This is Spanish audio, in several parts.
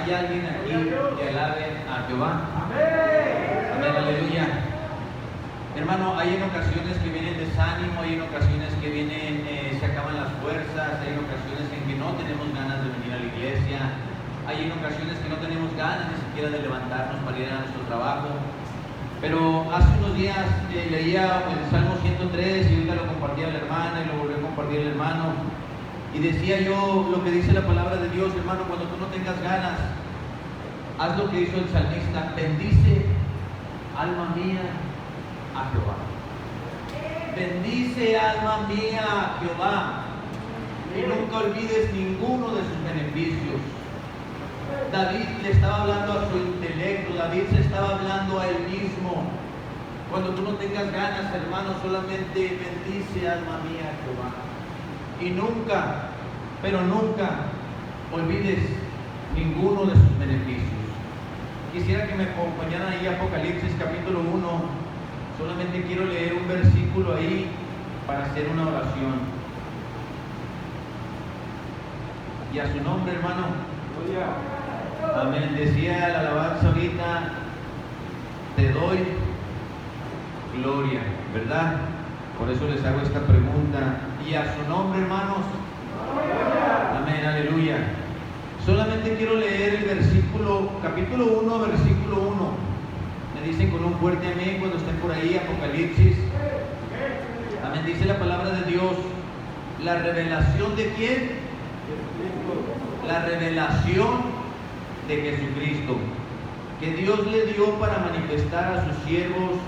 ¿Hay alguien aquí que alabe a Jehová? Amén, aleluya. Hermano, hay en ocasiones que viene el desánimo, hay en ocasiones que vienen, se acaban las fuerzas, hay en ocasiones en que no tenemos ganas de venir a la iglesia, hay en ocasiones que no tenemos ganas ni siquiera de levantarnos para ir a nuestro trabajo. Pero hace unos días leía el Salmo 103 y ahorita lo compartía la hermana y lo volvió a compartir el hermano. Y decía yo lo que dice la palabra de Dios, hermano, cuando tú no tengas ganas, haz lo que hizo el salmista: bendice, alma mía, a Jehová. Bendice, alma mía, a Jehová, y nunca olvides ninguno de sus beneficios. David le estaba hablando a su intelecto, David se estaba hablando a él mismo. Cuando tú no tengas ganas, hermano, solamente bendice, alma mía, a Jehová. Y nunca, pero nunca olvides ninguno de sus beneficios. Quisiera que me acompañaran ahí a Apocalipsis capítulo 1. Solamente quiero leer un versículo ahí para hacer una oración. Y a su nombre, hermano. Amén. Decía la alabanza ahorita: te doy gloria, ¿verdad? Por eso les hago esta pregunta. Y a su nombre, hermanos. Amén, aleluya. Solamente quiero leer el versículo, capítulo 1, versículo 1. Me dicen con un fuerte amén cuando estén por ahí, Apocalipsis. Amén, dice la palabra de Dios. ¿La revelación de quién? La revelación de Jesucristo, que Dios le dio para manifestar a sus siervos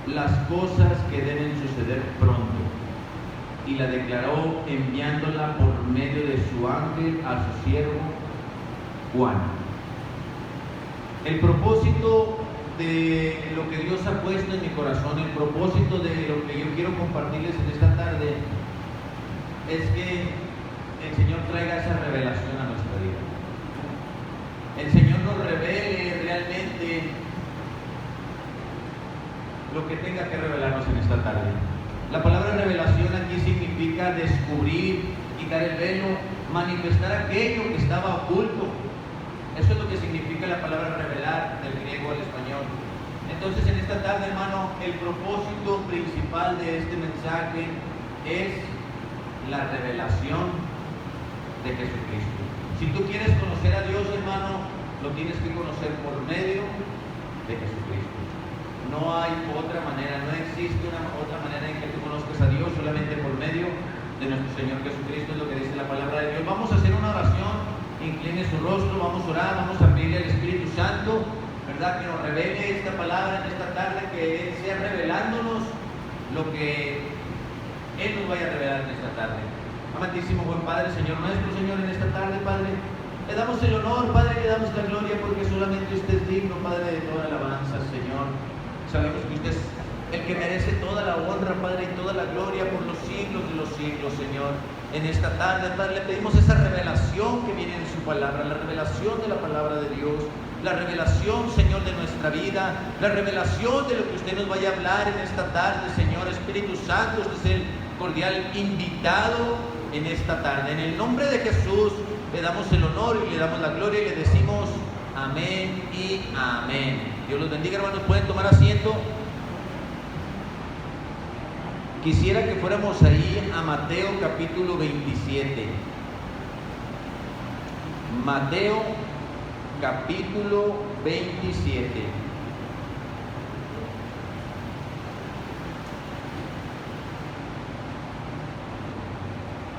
las cosas que deben suceder pronto, y la declaró enviándola por medio de su ángel a su siervo Juan. El propósito de lo que Dios ha puesto en mi corazón, el propósito de lo que yo quiero compartirles en esta tarde, es que el Señor traiga esa revelación a nuestra vida. El Señor nos revele realmente lo que tenga que revelarnos en esta tarde. La palabra revelación aquí significa descubrir, quitar el velo, manifestar aquello que estaba oculto. Eso es lo que significa la palabra revelar del griego al español. Entonces, en esta tarde, hermano, el propósito principal de este mensaje es la revelación de Jesucristo. Si tú quieres conocer a Dios, hermano, lo tienes que conocer por medio de Jesucristo. No hay otra manera, no existe otra manera en que tú conozcas a Dios, solamente por medio de nuestro Señor Jesucristo. Es lo que dice la palabra de Dios. Vamos a hacer una oración, incline su rostro, vamos a orar, vamos a pedirle al Espíritu Santo, ¿verdad?, que nos revele esta palabra en esta tarde, que Él sea revelándonos lo que Él nos vaya a revelar en esta tarde. Amantísimo buen Padre, Señor nuestro, Señor, en esta tarde, Padre, le damos el honor, Padre, le damos la gloria, porque solamente usted es digno, Padre, de toda alabanza, Señor. Sabemos que usted es el que merece toda la honra, Padre, y toda la gloria por los siglos de los siglos, Señor. En esta tarde, Padre, le pedimos esa revelación que viene en su palabra, la revelación de la palabra de Dios, la revelación, Señor, de nuestra vida, la revelación de lo que usted nos vaya a hablar en esta tarde, Señor. Espíritu Santo, usted es el cordial invitado en esta tarde. En el nombre de Jesús le damos el honor y le damos la gloria y le decimos amén y amén. Dios los bendiga, hermanos. Pueden tomar asiento. Quisiera que fuéramos ahí a Mateo capítulo 27. Mateo capítulo 27.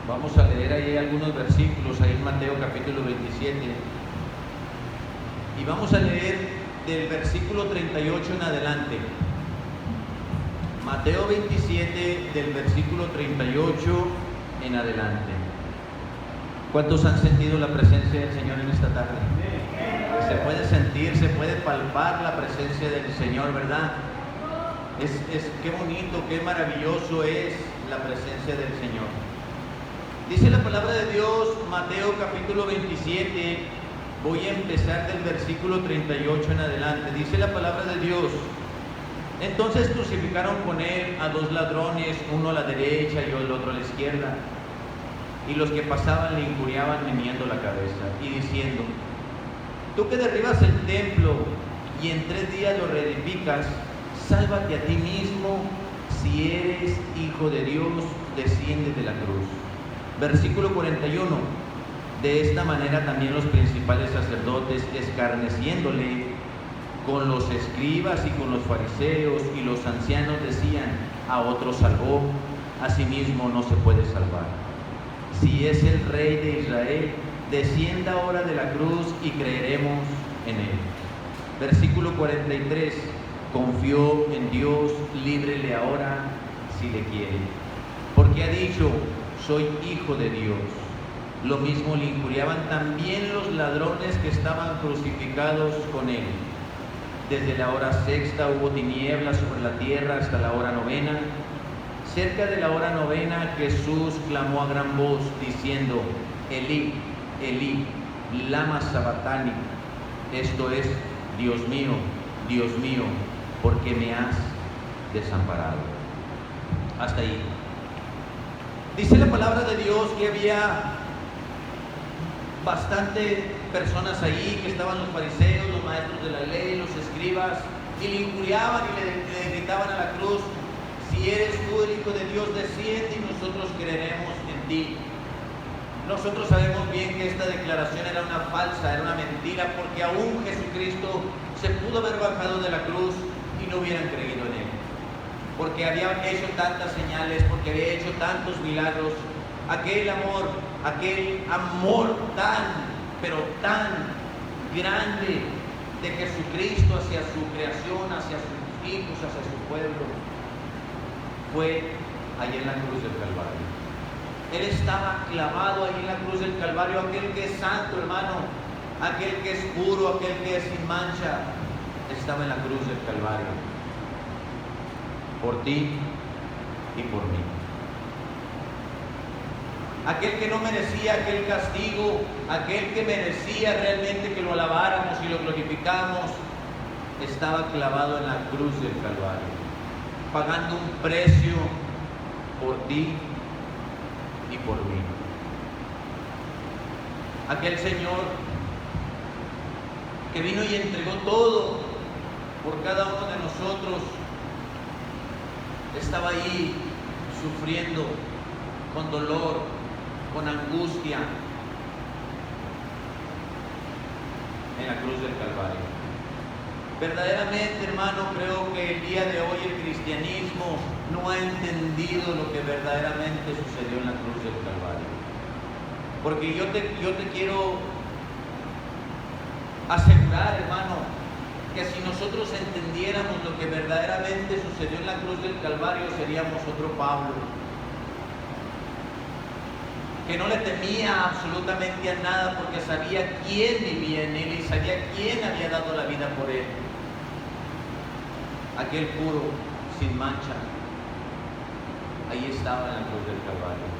Vamos a leer ahí algunos versículos, ahí en Mateo capítulo 27. Y vamos a leer del versículo 38 en adelante. Mateo 27, del versículo 38 en adelante. ¿Cuántos han sentido la presencia del Señor en esta tarde? Se puede sentir, se puede palpar la presencia del Señor, ¿verdad? Qué bonito, qué maravilloso es la presencia del Señor. Dice la palabra de Dios, Mateo capítulo 27, voy a empezar del versículo 38 en adelante. Dice la palabra de Dios: entonces crucificaron con él a dos ladrones, uno a la derecha y el otro a la izquierda. Y los que pasaban le injuriaban meneando la cabeza y diciendo: Tú que derribas el templo y en 3 días lo reedificas, sálvate a ti mismo. Si eres hijo de Dios, desciende de la cruz. Versículo 41. De esta manera también los principales sacerdotes, escarneciéndole con los escribas y con los fariseos y los ancianos, decían: a otro salvó, a sí mismo no se puede salvar. Si es el Rey de Israel, descienda ahora de la cruz y creeremos en él. Versículo 43. Confió en Dios, líbrele ahora si le quiere, porque ha dicho: soy hijo de Dios. Lo mismo le injuriaban también los ladrones que estaban crucificados con él. Desde la hora sexta hubo tinieblas sobre la tierra hasta la hora novena. Cerca de la hora novena, Jesús clamó a gran voz diciendo: Elí, Elí, lama sabactani. Esto es: Dios mío, ¿por qué me has desamparado? Hasta ahí. Dice la palabra de Dios que había bastante personas ahí, que estaban los fariseos, los maestros de la ley, los escribas, y le injuriaban y le gritaban a la cruz: si eres tú el Hijo de Dios, desciende y nosotros creeremos en ti. Nosotros sabemos bien que esta declaración era una falsa, era una mentira, porque aún Jesucristo se pudo haber bajado de la cruz y no hubieran creído en él, porque había hecho tantas señales, porque había hecho tantos milagros. Aquel amor tan, pero tan grande de Jesucristo hacia su creación, hacia sus hijos, hacia su pueblo, fue allí en la cruz del Calvario. Él estaba clavado ahí en la cruz del Calvario. Aquel que es santo, hermano, aquel que es puro, aquel que es sin mancha, estaba en la cruz del Calvario por ti y por mí. Aquel que no merecía aquel castigo, aquel que merecía realmente que lo alabáramos y lo glorificamos, estaba clavado en la cruz del Calvario, pagando un precio por ti y por mí. Aquel Señor que vino y entregó todo por cada uno de nosotros, estaba ahí sufriendo con dolor, con angustia en la cruz del Calvario. Verdaderamente, hermano, creo que el día de hoy el cristianismo no ha entendido lo que verdaderamente sucedió en la cruz del Calvario. Porque yo te quiero asegurar, hermano, que si nosotros entendiéramos lo que verdaderamente sucedió en la cruz del Calvario, seríamos otro Pablo, que no le temía absolutamente a nada, porque sabía quién vivía en él y sabía quién había dado la vida por él. Aquel puro, sin mancha, ahí estaba en la cruz del Calvario.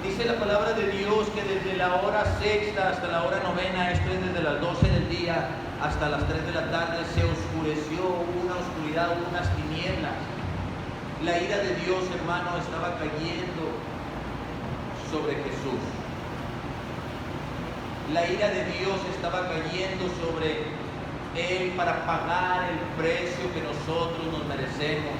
Dice la palabra de Dios que desde la hora sexta hasta la hora novena, esto es desde las 12 del día hasta las 3 de la tarde, se oscureció, hubo una oscuridad, hubo unas tinieblas. La ira de Dios, hermano, estaba cayendo sobre Jesús. La ira de Dios estaba cayendo sobre él para pagar el precio que nosotros nos merecemos.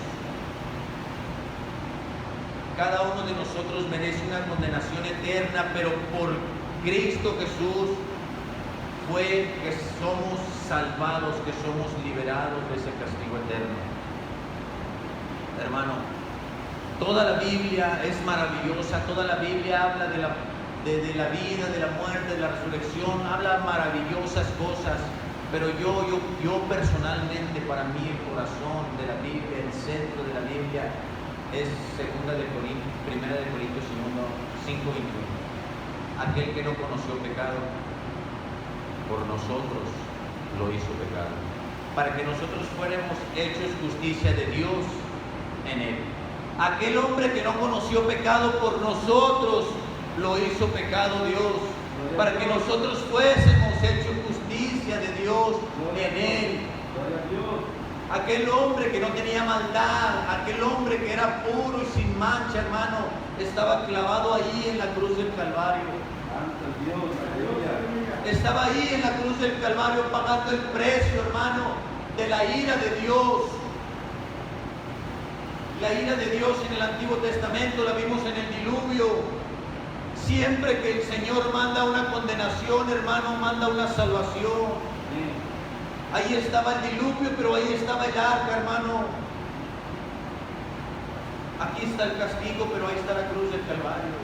Cada uno de nosotros merece una condenación eterna, pero por Cristo Jesús fue que somos salvados, que somos liberados de ese castigo eterno. Hermano, toda la Biblia es maravillosa, toda la Biblia habla de la vida, de la muerte, de la resurrección, habla maravillosas cosas, pero yo personalmente, para mí el corazón de la Biblia, el centro de la Biblia, es 1 de Corintios 5:21. Aquel que no conoció pecado, por nosotros lo hizo pecado, para que nosotros fuéramos hechos justicia de Dios en él. Aquel hombre que no conoció pecado, por nosotros lo hizo pecado Dios, para que nosotros fuésemos hechos justicia de Dios en él. Aquel hombre que no tenía maldad, aquel hombre que era puro y sin mancha, hermano, estaba clavado ahí en la cruz del Calvario. Estaba ahí en la cruz del Calvario pagando el precio, hermano, de la ira de Dios. La ira de Dios en el Antiguo Testamento la vimos en el diluvio. Siempre que el Señor manda una condenación, hermano, manda una salvación. Ahí estaba el diluvio, pero ahí estaba el arca, hermano. Aquí está el castigo, pero ahí está la cruz del Calvario.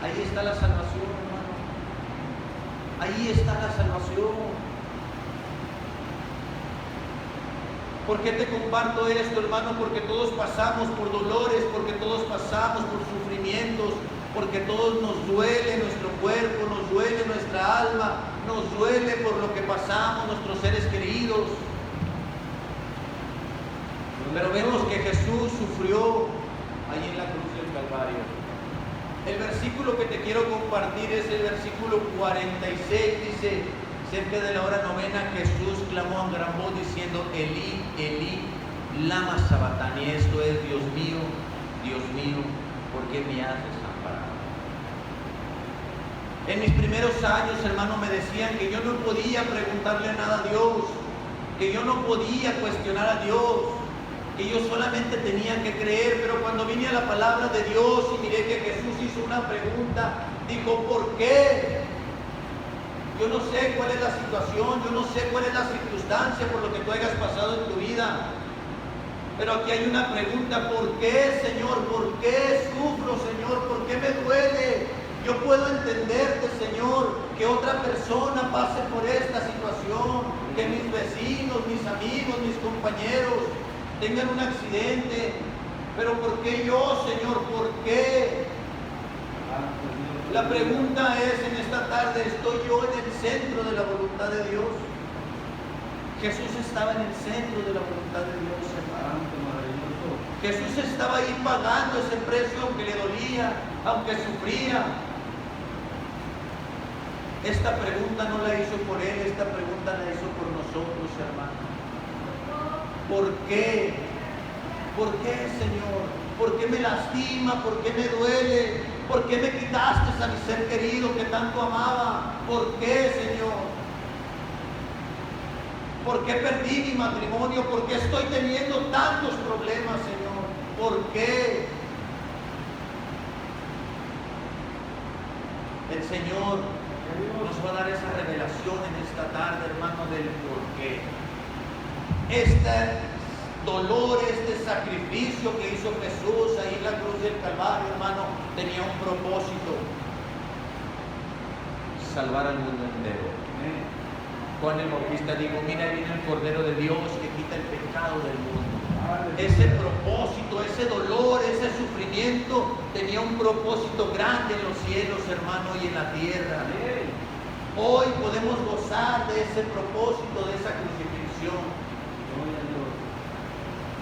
Ahí está la salvación, hermano. Ahí está la salvación. ¿Por qué te comparto esto, hermano? Porque todos pasamos por dolores, porque todos pasamos por sufrimientos, porque todos nos duele nuestro cuerpo, nos duele nuestra alma, nos duele por lo que pasamos, nuestros seres queridos. Pero vemos que Jesús sufrió ahí en la cruz del Calvario. El versículo que te quiero compartir es el versículo 46, dice: cerca de la hora novena, Jesús clamó a gran voz diciendo: Elí, Elí, lama sabactani. Esto es: Dios mío, ¿por qué me has desamparado? En mis primeros años, hermano, me decían que yo no podía preguntarle nada a Dios, que yo no podía cuestionar a Dios, que yo solamente tenía que creer. Pero cuando vine a la palabra de Dios y miré que Jesús hizo una pregunta, dijo: ¿por qué? Yo no sé cuál es la situación, yo no sé cuál es la circunstancia por lo que tú hayas pasado en tu vida, pero aquí hay una pregunta: ¿por qué, Señor? ¿Por qué sufro, Señor? ¿Por qué me duele? Yo puedo entenderte, Señor, que otra persona pase por esta situación, que mis vecinos, mis amigos, mis compañeros tengan un accidente, pero ¿por qué yo, Señor? ¿Por qué? La pregunta es en esta tarde: ¿estoy yo en el centro de la voluntad de Dios? Jesús estaba en el centro de la voluntad de Dios, hermano. Jesús estaba ahí pagando ese precio, aunque le dolía, aunque sufría. Esta pregunta no la hizo por él, esta pregunta la hizo por nosotros, hermano. ¿Por qué? ¿Por qué, Señor? ¿Por qué me lastima? ¿Por qué me duele? ¿Por qué me quitaste a mi ser querido que tanto amaba? ¿Por qué, Señor? ¿Por qué perdí mi matrimonio? ¿Por qué estoy teniendo tantos problemas, Señor? ¿Por qué? El Señor nos va a dar esa revelación en esta tarde, hermano, del por qué. Este dolor, este sacrificio que hizo Jesús ahí en la cruz del Calvario, hermano, tenía un propósito: salvar al mundo entero. Juan el Bautista dijo: mira, viene el Cordero de Dios que quita el pecado del mundo. Ese propósito, ese dolor, ese sufrimiento tenía un propósito grande en los cielos, hermano, y en la tierra. Hoy podemos gozar de ese propósito, de esa crucifixión,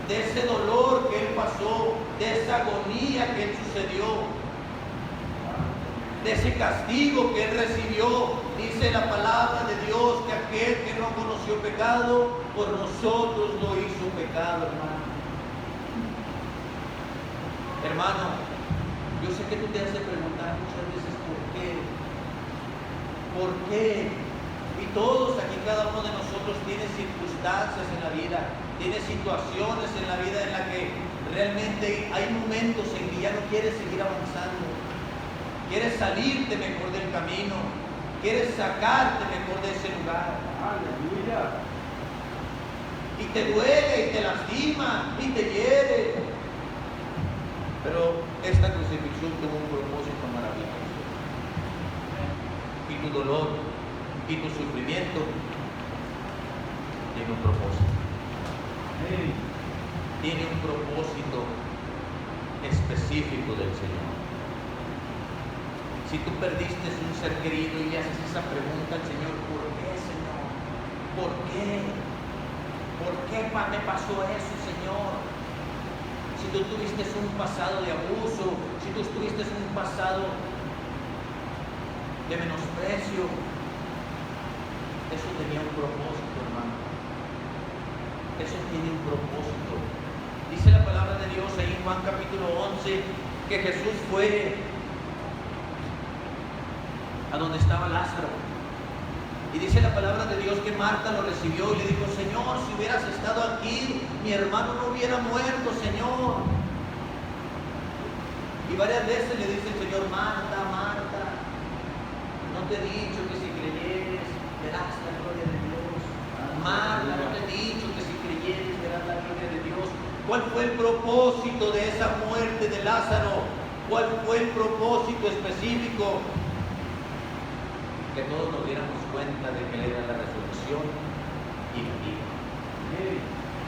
de ese dolor que Él pasó, de esa agonía que Él sucedió, de ese castigo que Él recibió. Dice la palabra de Dios que aquel que no conoció pecado, por nosotros lo hizo pecado, hermano. Hermano, yo sé que tú te has de preguntar muchas veces ¿por qué? ¿Por qué? Y todos aquí, cada uno de nosotros tiene circunstancias en la vida, tiene situaciones en la vida en la que realmente hay momentos en que ya no quieres seguir avanzando. Quieres salirte mejor del camino, quieres sacarte mejor de ese lugar. Aleluya. Y te duele, y te lastima, y te hiere. Pero esta crucifixión tuvo un propósito maravilloso. Y tu dolor y tu sufrimiento tiene un propósito. Tiene un propósito específico del Señor. Si tú perdiste un ser querido y le haces esa pregunta al Señor: ¿por qué, Señor? ¿Por qué? ¿Por qué me pasó eso, Señor? Si tú tuviste un pasado de abuso, si tú tuviste un pasado de menosprecio, eso tenía un propósito, hermano. Eso tiene un propósito. Dice la palabra de Dios ahí en Juan capítulo 11 que Jesús fue a donde estaba Lázaro. Y dice la palabra de Dios que Marta lo recibió y le dijo: Señor, si hubieras estado aquí, mi hermano no hubiera muerto, Señor. Y varias veces le dice el Señor: Marta, Marta, no te he dicho que si creyeres verás la gloria de Dios. Marta, no te he dicho que si creyeres verás la gloria de Dios. ¿Cuál fue el propósito de esa muerte de Lázaro? ¿Cuál fue el propósito específico? Que todos nos diéramos cuenta de que Él era la resurrección y la vida.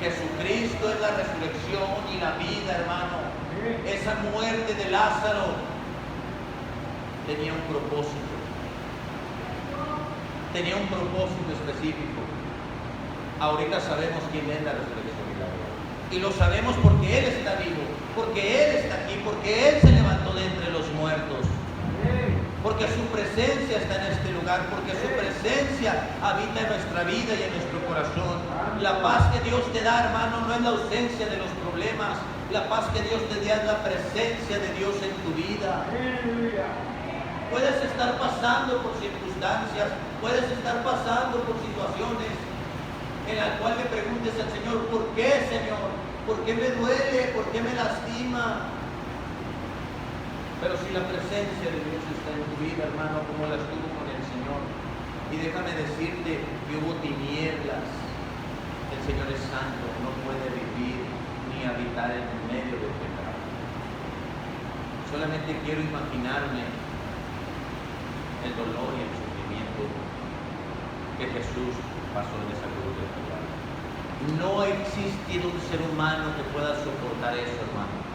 Jesucristo es la resurrección y la vida, hermano. Esa muerte de Lázaro tenía un propósito. Tenía un propósito específico. Ahorita sabemos quién es la resurrección y la vida. Y lo sabemos porque Él está vivo, porque Él está aquí, porque Él se levantó de entre los muertos. Porque su presencia está en este lugar, porque su presencia habita en nuestra vida y en nuestro corazón. La paz que Dios te da, hermano, no es la ausencia de los problemas. La paz que Dios te da es la presencia de Dios en tu vida. Puedes estar pasando por circunstancias, puedes estar pasando por situaciones en las cuales le preguntes al Señor: ¿por qué, Señor? ¿Por qué me duele? ¿Por qué me lastima? Pero si la presencia de Dios está en tu vida, hermano, como la estuvo con el Señor, y déjame decirte que hubo tinieblas, el Señor es santo, no puede vivir ni habitar en el medio del pecado. Solamente quiero imaginarme el dolor y el sufrimiento que Jesús pasó en esa cruz del Calvario. No ha existido un ser humano que pueda soportar eso, hermano.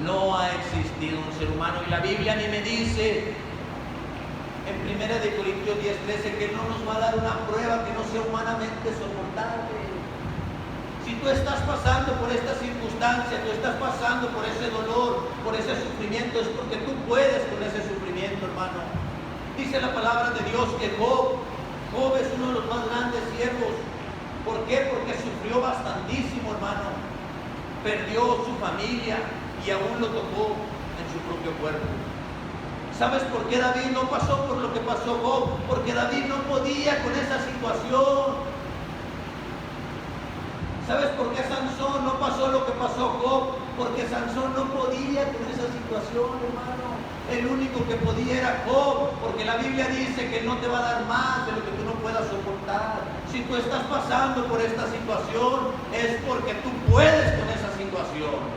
No ha existido un ser humano, y la Biblia ni me dice en 1 Corintios 10:13 que no nos va a dar una prueba que no sea humanamente soportable. Si tú estás pasando por esta circunstancia, tú estás pasando por ese dolor, por ese sufrimiento, es porque tú puedes con ese sufrimiento, hermano. Dice la palabra de Dios que Job es uno de los más grandes siervos. ¿Por qué? Porque sufrió bastantísimo, hermano. Perdió su familia y aún lo tocó en su propio cuerpo. ¿Sabes por qué David no pasó por lo que pasó Job? Porque David no podía con esa situación. ¿Sabes por qué Sansón no pasó lo que pasó Job? Porque Sansón no podía con esa situación, hermano. El único que podía era Job, porque la Biblia dice que no te va a dar más de lo que tú no puedas soportar. Si tú estás pasando por esta situación, es porque tú puedes con esa situación.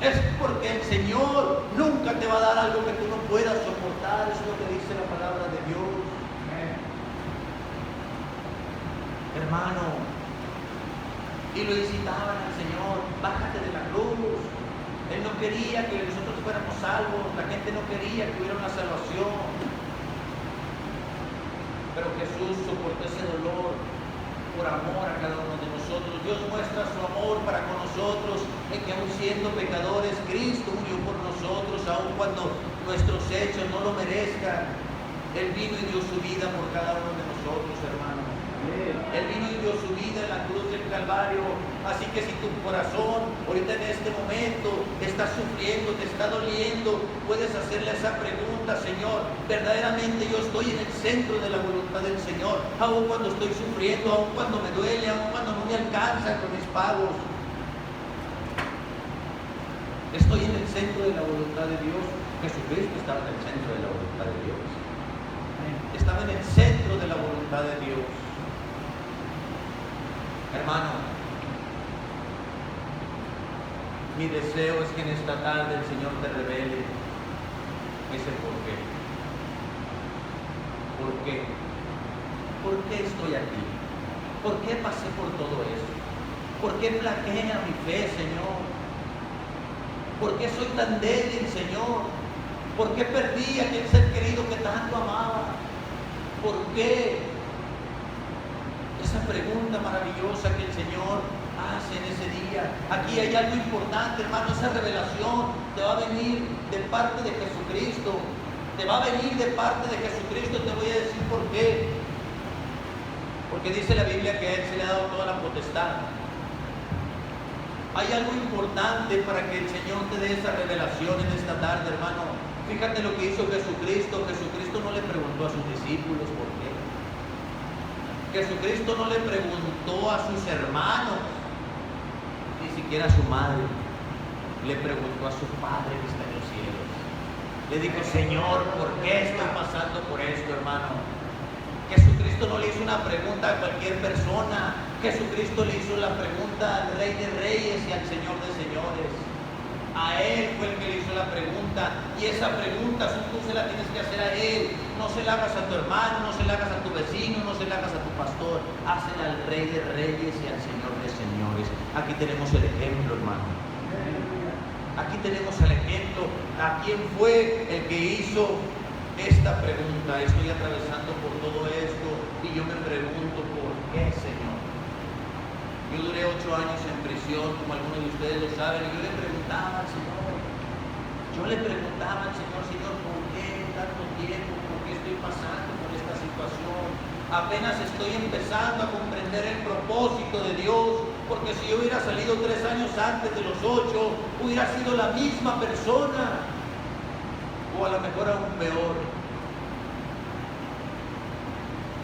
Es porque el Señor nunca te va a dar algo que tú no puedas soportar. Eso es lo que dice la palabra de Dios. Hermano, y lo incitaban al Señor: bájate de la cruz. Él no quería que nosotros fuéramos salvos, la gente no quería que hubiera una salvación. Pero Jesús soportó ese dolor por amor a cada uno de nosotros. Dios muestra su amor para con nosotros en que aun siendo pecadores, Cristo murió por nosotros, aun cuando nuestros hechos no lo merezcan. Él vino y dio su vida por cada uno de nosotros, hermano. Él vino y dio su vida en la cruz del Calvario. Así que si tu corazón ahorita en este momento está sufriendo, te está doliendo, puedes hacerle esa pregunta: Señor, verdaderamente yo estoy en el centro de la voluntad del Señor, aun cuando estoy sufriendo, aun cuando me duele, aun cuando no me alcanzan con mis pagos. Estoy en el centro de la voluntad de Dios. Jesucristo estaba en el centro de la voluntad de Dios. Estaba en el centro de la voluntad de Dios. Hermano, mi deseo es que en esta tarde el Señor te revele ese por qué. ¿Por qué? ¿Por qué estoy aquí? ¿Por qué pasé por todo eso? ¿Por qué flaquea mi fe, Señor? ¿Por qué soy tan débil, Señor? ¿Por qué perdí a aquel ser querido que tanto amaba? ¿Por qué? Esa pregunta maravillosa que el Señor hace en ese día. Aquí hay algo importante, hermano. Esa revelación te va a venir de parte de Jesucristo. Te va a venir de parte de Jesucristo. Te voy a decir por qué. Porque dice la Biblia que a Él se le ha dado toda la potestad. Hay algo importante para que el Señor te dé esa revelación en esta tarde, hermano. Fíjate lo que hizo Jesucristo. Jesucristo no le preguntó preguntó a sus discípulos por qué. Jesucristo no le preguntó a sus hermanos, ni siquiera a su madre. Le preguntó a su Padre que está en los cielos. Le dijo: Señor, ¿por qué estoy pasando por esto, hermano? Jesucristo no le hizo una pregunta a cualquier persona. Jesucristo le hizo la pregunta al Rey de Reyes y al Señor de Señores. A Él fue el que le hizo la pregunta. Y esa pregunta tú se la tienes que hacer a Él. No se la hagas a tu hermano, no se la hagas a tu vecino, no se la hagas a tu pastor. Hácela al Rey de Reyes y al Señor de Señores. Aquí tenemos el ejemplo, hermano. Aquí tenemos el ejemplo. ¿A quién fue el que hizo esta pregunta? Estoy atravesando por todo esto y yo me pregunto: ¿por qué, Señor? Yo duré 8 años en prisión, como algunos de ustedes lo saben, y yo le preguntaba al Señor, Señor, ¿por qué tanto tiempo? ¿Por qué estoy pasando por esta situación? Apenas estoy empezando a comprender el propósito de Dios, porque si yo hubiera salido 3 años antes de los 8, hubiera sido la misma persona, o a lo mejor aún peor.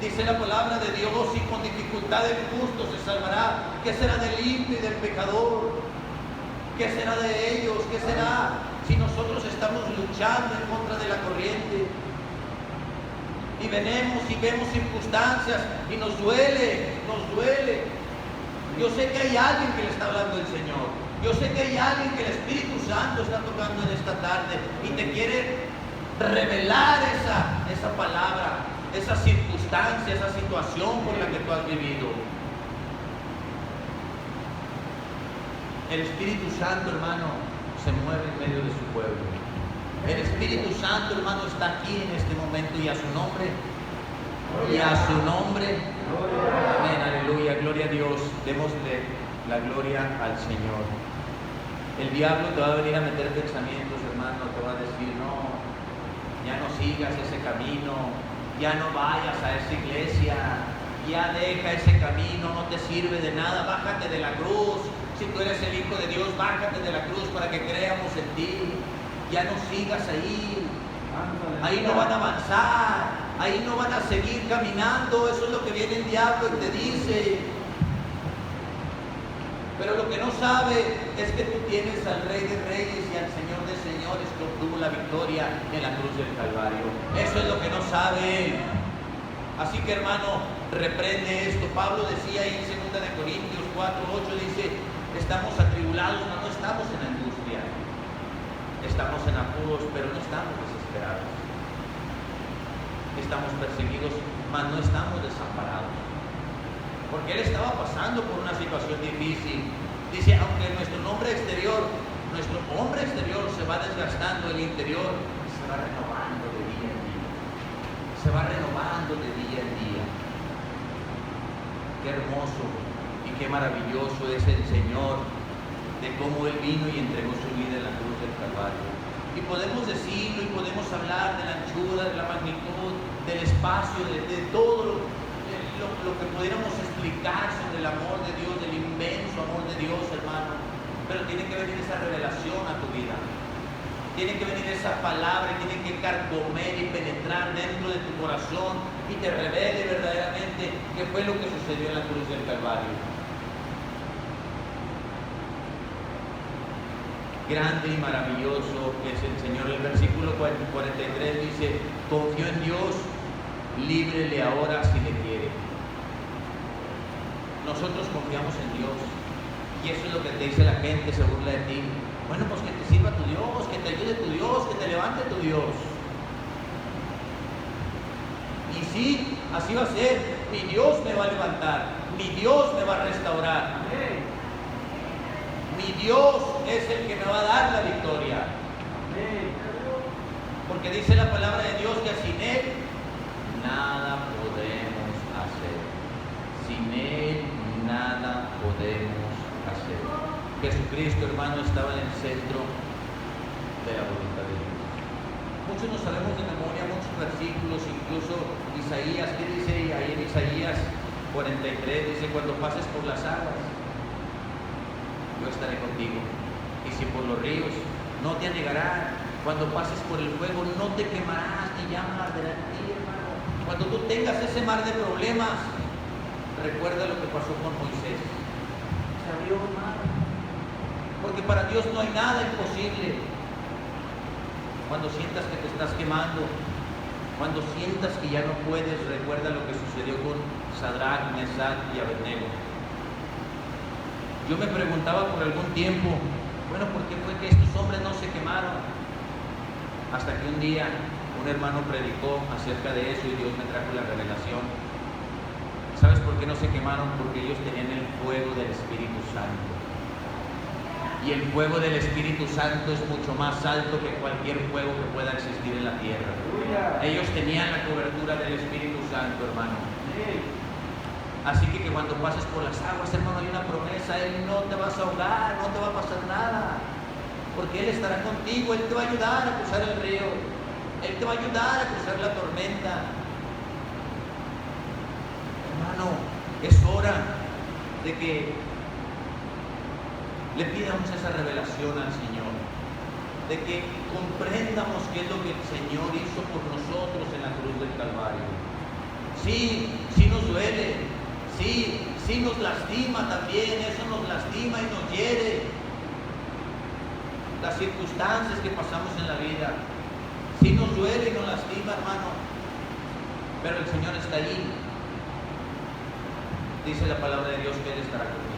Dice la palabra de Dios: y con dificultad el justo se salvará. ¿Qué será del limpio y del pecador? ¿Qué será de ellos? ¿Qué será si nosotros estamos luchando en contra de la corriente? Y venimos y vemos circunstancias y nos duele. Yo sé que hay alguien que le está hablando el Señor. Yo sé que hay alguien que el Espíritu Santo está tocando en esta tarde y te quiere revelar esa palabra, esa circunstancia, esa situación por la que tú has vivido. El Espíritu Santo, hermano, se mueve en medio de su pueblo. El Espíritu Santo, hermano, está aquí en este momento, y a su nombre, amén, aleluya, gloria a Dios. Démosle la gloria al Señor. El diablo te va a venir a meter pensamientos, hermano, te va a decir: no, ya no sigas ese camino, ya no vayas a esa iglesia, ya deja ese camino, no te sirve de nada, bájate de la cruz. Si tú eres el Hijo de Dios, bájate de la cruz para que creamos en ti. Ya no sigas ahí. Ahí no van a avanzar, ahí no van a seguir caminando. Eso es lo que viene el diablo y te dice. Pero lo que no sabe es que tú tienes al Rey de Reyes y al Señor de Señores, que obtuvo la victoria en la cruz del Calvario. Eso es lo que no sabe. Así que, hermano, reprende esto. Pablo decía ahí en 2 Corintios 4:8, dice: estamos atribulados, no estamos en angustia. Estamos en apuros, pero no estamos desesperados. Estamos perseguidos, mas no estamos desamparados. Porque él estaba pasando por una situación difícil. Dice: aunque nuestro hombre exterior se va desgastando, el interior se va renovando de día en día. Qué hermoso y qué maravilloso es el Señor, de cómo Él vino y entregó su vida en la cruz del Calvario. Y podemos decirlo, y podemos hablar de la anchura, de la magnitud, del espacio, de todo lo que pudiéramos explicar sobre el amor de Dios, del inmenso amor de Dios, hermano. Pero tiene que venir esa revelación a tu vida. Tiene que venir esa palabra, tiene que carcomer y penetrar dentro de tu corazón y te revele verdaderamente qué fue lo que sucedió en la cruz del Calvario. Grande y maravilloso es el Señor. El versículo 43 dice: confío en Dios, líbrele ahora si le quiere. Nosotros confiamos en Dios, y eso es lo que te dice la gente, se burla de ti. Bueno, pues que te sirva tu Dios, que te ayude tu Dios, que te levante tu Dios. Y sí, así va a ser. Mi Dios me va a levantar, mi Dios me va a restaurar. Mi Dios es el que me va a dar la victoria. Porque dice la palabra de Dios que sin Él nada podemos hacer. Sin Él nada podemos hacer. Jesucristo, hermano, estaba en el centro de la voluntad de Dios. Muchos nos sabemos de memoria muchos versículos, incluso Isaías. ¿Qué dice ahí en Isaías 43? Dice: cuando pases por las aguas, yo estaré contigo, y si por los ríos, no te anegarán. Cuando pases por el fuego, no te quemarás, ni llama arderá en ti, hermano. Cuando tú tengas ese mar de problemas, recuerda lo que pasó con Moisés. Se abrió un mar. Porque para Dios no hay nada imposible. Cuando sientas que te estás quemando, cuando sientas que ya no puedes, recuerda lo que sucedió con Sadrach, Mesach y Abednego. Yo me preguntaba por algún tiempo, bueno, ¿por qué fue que estos hombres no se quemaron? Hasta que un día un hermano predicó acerca de eso y Dios me trajo la revelación. ¿Sabes por qué no se quemaron? Porque ellos tenían el fuego del Espíritu Santo. Y el fuego del Espíritu Santo es mucho más alto que cualquier fuego que pueda existir en la tierra. Ellos tenían la cobertura del Espíritu Santo, hermano. Así que cuando pases por las aguas, hermano, hay una promesa. Él no te vas a ahogar, no te va a pasar nada. Porque Él estará contigo, Él te va a ayudar a cruzar el río. Él te va a ayudar a cruzar la tormenta. Hermano, es hora de que le pidamos esa revelación al Señor, de que comprendamos qué es lo que el Señor hizo por nosotros en la cruz del Calvario. Sí, sí nos duele, sí nos lastima también, eso nos lastima y nos hiere. Las circunstancias que pasamos en la vida, sí nos duele y nos lastima, hermano, pero el Señor está ahí. Dice la palabra de Dios que Él estará contigo.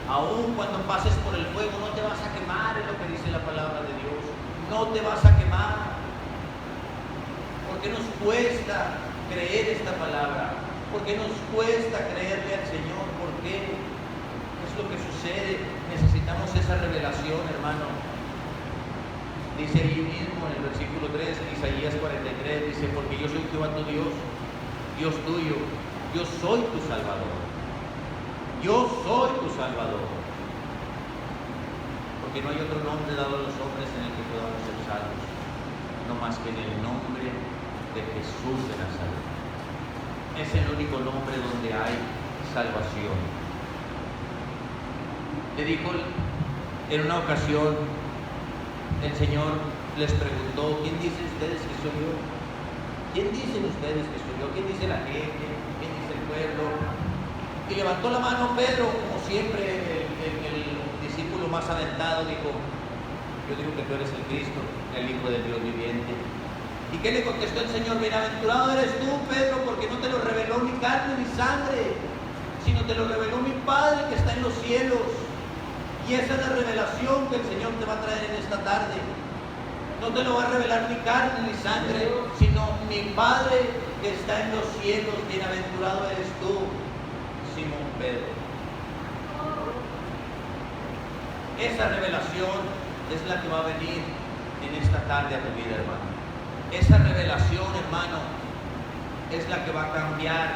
Aún cuando pases por el fuego no te vas a quemar, es lo que dice la palabra de Dios. No te vas a quemar. ¿Por qué nos cuesta creer esta palabra? ¿Por qué nos cuesta creerle al Señor? ¿Por qué? ¿Qué es lo que sucede? Necesitamos esa revelación, hermano. Dice ahí mismo en el versículo 3, en Isaías 43, dice: porque yo soy Jehová tu Dios, Dios tuyo, yo soy tu Salvador. Yo soy tu Salvador. Porque no hay otro nombre dado a los hombres en el que podamos ser salvos, no más que en el nombre de Jesús de Nazaret. Es el único nombre donde hay salvación. Le dijo en una ocasión, el Señor les preguntó: ¿quién dicen ustedes que soy yo? ¿Quién dicen ustedes que soy yo? ¿Quién dice la gente? ¿Quién dice el pueblo? Y levantó la mano Pedro, como siempre, el discípulo más aventado, dijo: yo digo que tú eres el Cristo, el Hijo del Dios viviente. ¿Y qué le contestó el Señor? Bienaventurado eres tú, Pedro, porque no te lo reveló ni carne ni sangre, sino te lo reveló mi Padre que está en los cielos. Y esa es la revelación que el Señor te va a traer en esta tarde. No te lo va a revelar ni carne ni sangre, sino mi Padre que está en los cielos. Bienaventurado eres tú, Simón Pedro. Esa revelación es la que va a venir en esta tarde a tu vida, hermano. Esa revelación, hermano, es la que va a cambiar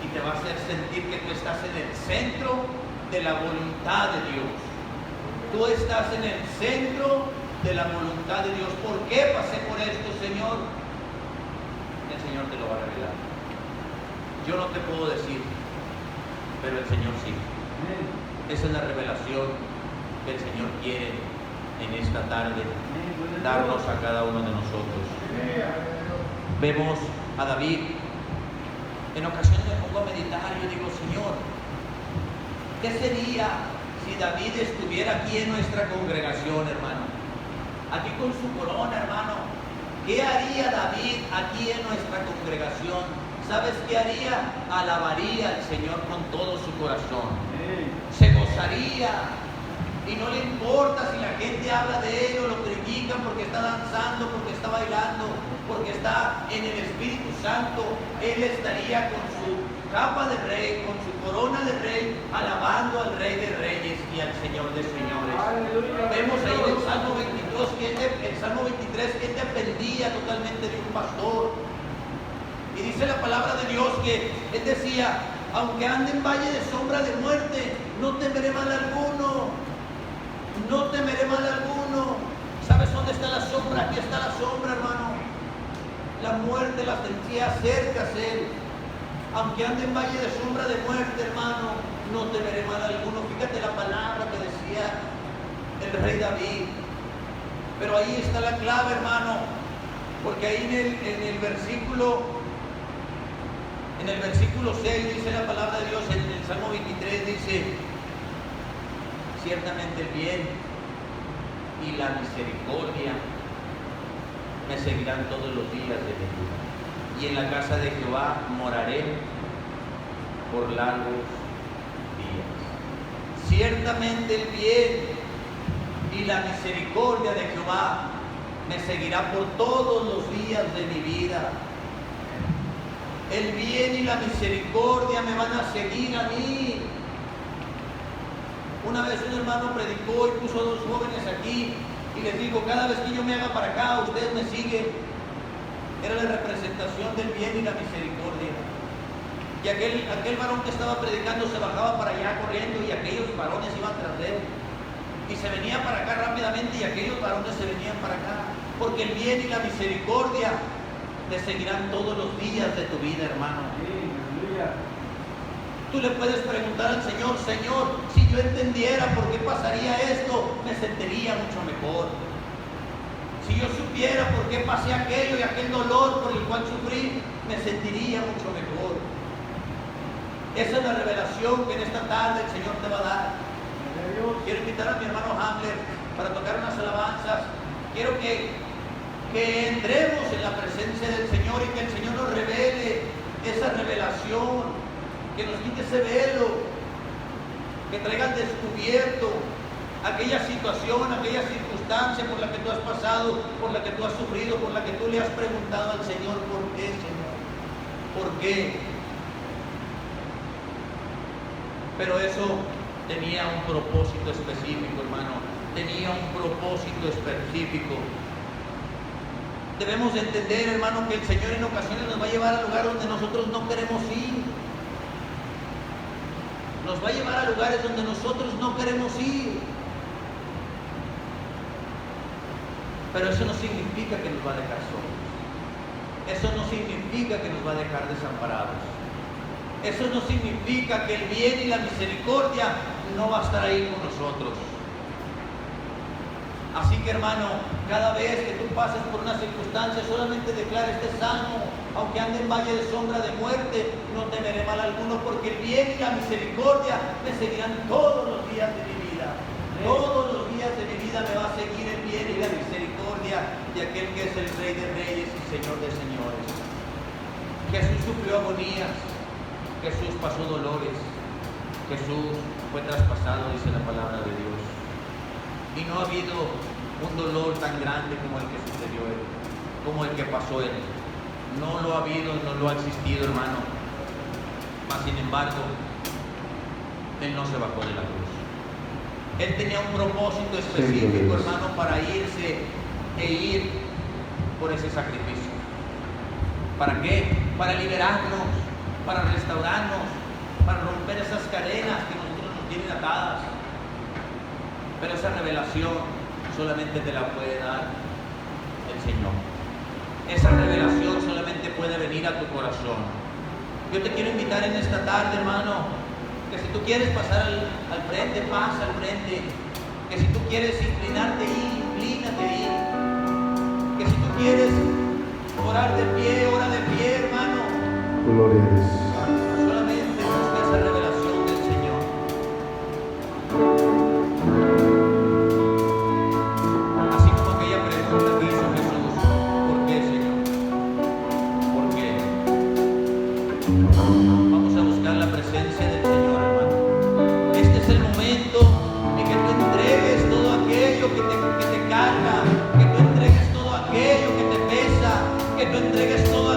y te va a hacer sentir que tú estás en el centro de la voluntad de Dios. Tú estás en el centro de la voluntad de Dios. ¿Por qué pasé por esto, Señor? El Señor te lo va a revelar. Yo no te puedo decir, pero el Señor sí. Esa es la revelación que el Señor quiere en esta tarde darnos a cada uno de nosotros. Vemos a David. En ocasiones me pongo a meditar y yo digo: Señor, ¿qué sería si David estuviera aquí en nuestra congregación, hermano? Aquí con su corona, hermano. ¿Qué haría David aquí en nuestra congregación? ¿Sabes qué haría? Alabaría al Señor con todo su corazón. Se gozaría. Y no le importa si la gente habla de él o lo critican porque está danzando, porque está bailando, porque está en el Espíritu Santo. Él estaría con su capa de rey, con su corona de rey, alabando al Rey de Reyes y al Señor de Señores. ¡Aleluya! Vemos ahí en el Salmo 23 que él dependía totalmente de un pastor. Y dice la palabra de Dios que él decía: aunque ande en valle de sombra de muerte, no temeré mal alguno. No temeré mal alguno. ¿Sabes dónde está la sombra? Aquí está la sombra, hermano. La muerte la sentía cerca a él. Aunque ande en valle de sombra de muerte, hermano, no temeré mal alguno. Fíjate la palabra que decía el rey David. Pero ahí está la clave, hermano. Porque ahí en el versículo En el versículo 6 dice la palabra de Dios, en el Salmo 23 dice: ciertamente el bien y la misericordia me seguirán todos los días de mi vida, y en la casa de Jehová moraré por largos días. Ciertamente el bien y la misericordia de Jehová me seguirá por todos los días de mi vida. El bien y la misericordia me van a seguir a mí. Una vez un hermano predicó y puso a dos jóvenes aquí y les dijo: cada vez que yo me haga para acá, ustedes me siguen. Era la representación del bien y la misericordia. Y aquel varón que estaba predicando se bajaba para allá corriendo, y aquellos varones iban tras él. Y se venía para acá rápidamente, y aquellos varones se venían para acá. Porque el bien y la misericordia te seguirán todos los días de tu vida, hermano. Tú le puedes preguntar al Señor: Señor, si yo entendiera por qué pasaría esto, me sentiría mucho mejor. Si yo supiera por qué pasé aquello y aquel dolor por el cual sufrí, me sentiría mucho mejor. Esa es la revelación que en esta tarde el Señor te va a dar. Quiero invitar a mi hermano Hamler para tocar unas alabanzas. Quiero que entremos en la presencia del Señor y que el Señor nos revele esa revelación, que nos quite ese velo, que traiga al descubierto aquella situación, aquella circunstancia por la que tú has pasado, por la que tú has sufrido, por la que tú le has preguntado al Señor: ¿por qué, Señor? ¿Por qué? Pero eso tenía un propósito específico, hermano. Tenía un propósito específico. Debemos de entender, hermano, que el Señor en ocasiones nos va a llevar al lugar donde nosotros no queremos ir. Nos va a llevar a lugares donde nosotros no queremos ir. Pero eso no significa que nos va a dejar solos. Eso no significa que nos va a dejar desamparados. Eso no significa que el bien y la misericordia no va a estar ahí con nosotros. Así que, hermano, cada vez que tú pases por una circunstancia, solamente declara: este salmo: aunque ande en valle de sombra de muerte, no temeré mal alguno, porque el bien y la misericordia me seguirán todos los días de mi vida. Todos los días de mi vida me va a seguir el bien y la misericordia de aquel que es el Rey de Reyes y Señor de Señores. Jesús sufrió agonías, Jesús pasó dolores, Jesús fue traspasado, dice la palabra de Dios. Y no ha habido un dolor tan grande como el que sucedió él, como el que pasó él. No lo ha habido, no lo ha existido, hermano. Mas sin embargo, él no se bajó de la cruz. Él tenía un propósito específico, hermano, para irse e ir por ese sacrificio. ¿Para qué? Para liberarnos, para restaurarnos, para romper esas cadenas que nosotros nos tienen atadas. Pero esa revelación solamente te la puede dar el Señor. Esa revelación solamente puede venir a tu corazón. Yo te quiero invitar en esta tarde, hermano, que si tú quieres pasar al frente, pasa al frente. Que si tú quieres inclinarte, inclínate ahí. Que si tú quieres orar de pie, ora de pie, hermano. Gloria a Dios. Solamente busca esa revelación del Señor. Así como aquella pregunta que hizo Jesús: ¿por qué, Señor? ¿Por qué? Vamos a buscar la presencia del Señor, hermano. Este es el momento en que tú entregues todo aquello que te carga, que tú entregues todo aquello que te pesa, que tú entregues todo